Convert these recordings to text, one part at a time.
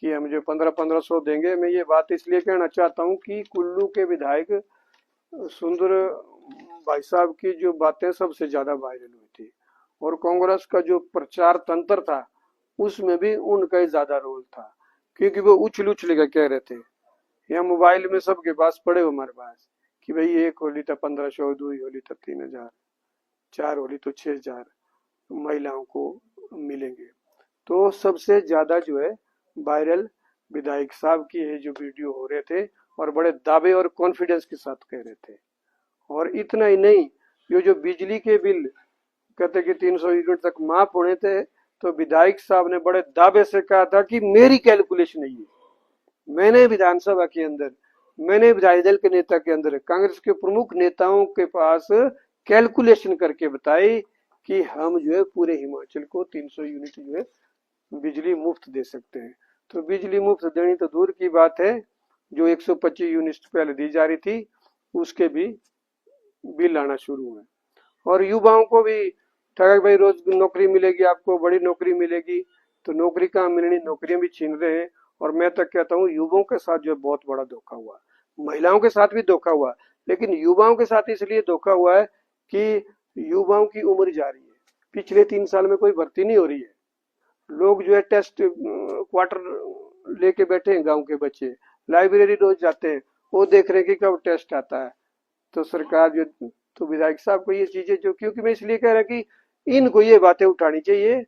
कि हम जो 1500 देंगे। मैं ये बात इसलिए कहना चाहता हूँ कि कुल्लू के विधायक सुंदर भाई साहब की जो बातें सबसे ज्यादा वायरल हुई थी, और कांग्रेस का जो प्रचार तंत्र था उसमें भी उनका ही ज्यादा रोल था, क्योंकि वो उछल उछल के कह रहे थे, या मोबाइल में सबके पास पड़े हो हमारे पास, कि भाई एक होली तो 1500, दो होली तो 3000, चार होली तो 6000 महिलाओं को मिलेंगे। तो सबसे ज्यादा जो है वायरल विधायक साहब की ये जो वीडियो हो रहे थे, और बड़े दावे और कॉन्फिडेंस के साथ कह रहे थे। और इतना ही नहीं, ये जो बिजली के बिल कहते कि 300 यूनिट तक माफ होने थे, तो विधायक साहब ने बड़े दावे से कहा था कि मेरी कैलकुलेशन है ये, मैंने विधानसभा के अंदर, मैंने विधायक दल के नेता के अंदर कांग्रेस के प्रमुख नेताओं के पास कैलकुलेशन करके बताई कि हम जो है पूरे हिमाचल को 300 यूनिट जो है बिजली मुफ्त दे सकते हैं। तो बिजली मुफ्त देनी तो दूर की बात है, जो 125 यूनिट पहले दी जा रही थी उसके भी बिल आना शुरू हुए। और युवाओं को भी ठगा, भाई रोज नौकरी मिलेगी, आपको बड़ी नौकरी मिलेगी, तो नौकरी कहाँ मिलनी, नौकरियां भी छीन रहे हैं। और मैं तो कहता हूँ युवाओं के साथ जो है बहुत बड़ा धोखा हुआ, महिलाओं के साथ भी धोखा हुआ, लेकिन युवाओं के साथ इसलिए धोखा हुआ है कि युवाओं की उम्र जा रही है, पिछले 3 साल में कोई भर्ती नहीं हो रही है। लोग जो है टेस्ट क्वार्टर लेके बैठे हैं, गांव के बच्चे लाइब्रेरी रोज जाते हैं, वो देख रहे हैं कि कब टेस्ट आता है। तो सरकार जो, तो विधायक साहब को ये चीजें जो, क्योंकि मैं इसलिए कह रहा कि इनको ये बातें उठानी चाहिए।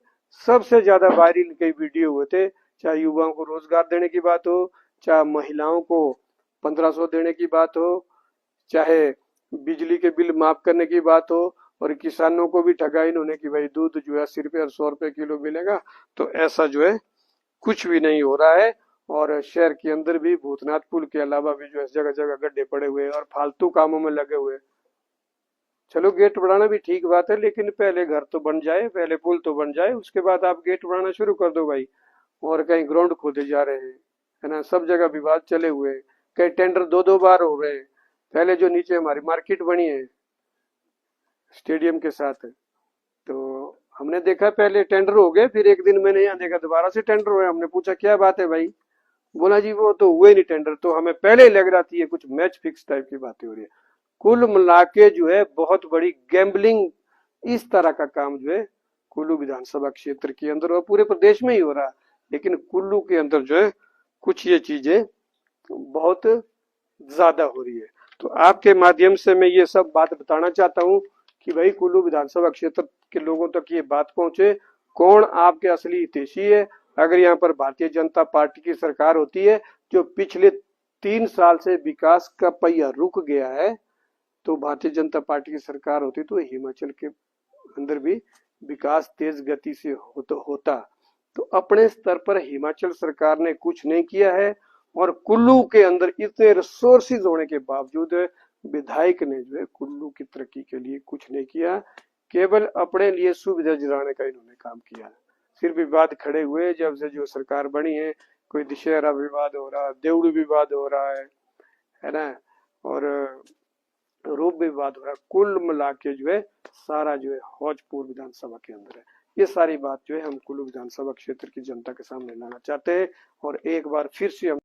सबसे ज्यादा वायरल कई वीडियो हुए थे, चाहे युवाओं को रोजगार देने की बात हो, चाहे महिलाओं को 1500 देने की बात हो, चाहे बिजली के बिल माफ करने की बात हो, और किसानों को भी ठगा इन्होंने कि भाई दूध जो है 80 रुपये और 100 रुपये किलो मिलेगा। तो ऐसा जो है कुछ भी नहीं हो रहा है। और शहर के अंदर भी भूतनाथ पुल के अलावा भी जो है जगह जगह गड्ढे पड़े हुए हैं और फालतू कामों में लगे हुए हैं। चलो गेट बढ़ाना भी ठीक बात है, लेकिन पहले घर तो बन जाए, पहले पुल तो बन जाए, उसके बाद आप गेट बढ़ाना शुरू कर दो भाई। और कहीं ग्राउंड खोदे जा रहे हैं, है ना, सब जगह विवाद चले हुए हैं, कई टेंडर दो दो बार हो रहे हैं। पहले जो नीचे हमारी मार्केट बनी है स्टेडियम के साथ, तो हमने देखा पहले टेंडर हो गए, फिर एक दिन मैंने यहाँ देखा दोबारा से टेंडर हुए। हमने पूछा क्या बात है भाई, बोला जी वो तो हुए नहीं टेंडर। तो हमें पहले ही लग रहा थी ये कुछ मैच फिक्स टाइप की बातें हो रही है। कुल मिला के जो है बहुत बड़ी गैम्बलिंग, इस तरह का काम जो है कुल्लू विधानसभा क्षेत्र के अंदर और पूरे प्रदेश में ही हो रहा है, लेकिन कुल्लू के अंदर जो है कुछ ये चीजें बहुत ज्यादा हो रही है। तो आपके माध्यम से मैं ये सब बात बताना चाहता हूँ कि भाई कुल्लू विधानसभा क्षेत्र के लोगों तक ये बात पहुंचे, कौन आपके असली हितैषी है। अगर यहाँ पर भारतीय जनता पार्टी की सरकार होती है, जो पिछले 3 साल से विकास का पहिया रुक गया है, तो भारतीय जनता पार्टी की सरकार होती तो हिमाचल के अंदर भी विकास तेज गति से होता। तो अपने स्तर पर हिमाचल सरकार ने कुछ नहीं किया है, और कुल्लू के अंदर इतने रिसोर्सेज होने के बावजूद विधायक ने जो है कुल्लू की तरक्की के लिए कुछ नहीं किया, केवल अपने लिए सुविधा दिलाने का इन्होंने काम किया। सिर्फ विवाद खड़े हुए जब से जो सरकार बनी है, कोई दशहरा विवाद हो रहा है, देवड़ू विवाद हो रहा है ना, और रूप विवाद हो रहा है। कुल मिला के जो है सारा जो है हौजपुर विधानसभा के अंदर है। ये सारी बात जो है हम कुल्लू विधानसभा क्षेत्र की जनता के सामने लाना चाहते हैं, और एक बार फिर से हम